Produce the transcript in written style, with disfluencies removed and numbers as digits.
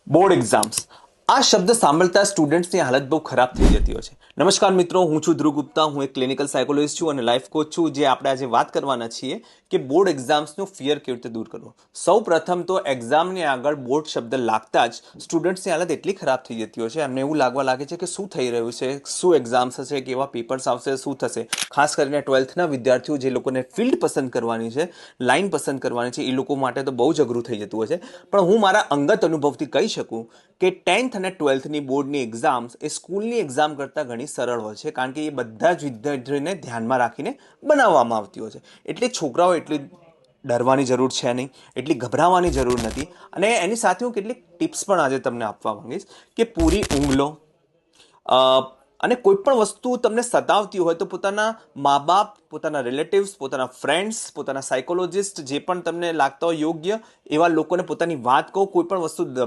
Board exams આ શબ્દ સાંભળતા સ્ટુડન્ટ્સની હાલત બહુ ખરાબ થઈ જતી હોય છે. નમસ્કાર મિત્રો, હું છું ધ્રુવ ગુપ્તા. હું એક ક્લિનિકલ સાયકોલોજિસ્ટ છું અને લાઈફ કોચ છું. જે આપણે આજે વાત કરવાના છીએ કે બોર્ડ એક્ઝામ્સનું ફિયર કેવી રીતે દૂર કરવું. સૌ પ્રથમ તો એક્ઝામની આગળ બોર્ડ શબ્દ લાગતા જ સ્ટુડન્ટ્સની હાલત એટલી ખરાબ થઈ જતી હોય છે, એમને એવું લાગવા લાગે છે કે શું થઈ રહ્યું છે, શું એક્ઝામ્સ હશે, કેવા પેપર્સ આવશે, શું થશે. ખાસ કરીને 12થના વિદ્યાર્થીઓ જે લોકોને ફિલ્ડ પસંદ કરવાની છે, લાઈન પસંદ કરવાની છે, એ લોકો માટે તો બહુ જ અઘરું થઈ જતું હોય છે. પણ હું મારા અંગત અનુભવથી કહી શકું કે 10th અને 12થની બોર્ડની એક્ઝામ્સ એ સ્કૂલની એક્ઝામ કરતાં ઘણી સરળ હોય છે, કારણ કે એ બધા જ વિદ્યાર્થીઓને ધ્યાનમાં રાખીને બનાવવામાં આવતી હોય છે. એટલે છોકરાઓ એટલી ડરવાની જરૂર છે નહીં, એટલી ગભરાવાની જરૂર નથી. અને એની સાથે હું કેટલીક ટિપ્સ પણ આજે તમને આપવા માંગીશ કે પૂરી ઊંઘ લો. અને કોઈ પણ વસ્તુ તમને સતાવતી હોય તો પોતાના મા બાપ, પોતાના રિલેટિવ્સ, પોતાના ફ્રેન્ડ્સ, પોતાના સાયકોલોજિસ્ટ, જે પણ તમને લાગતા હોય યોગ્ય એવા લોકોને પોતાની વાત કહો. કોઈ પણ વસ્તુ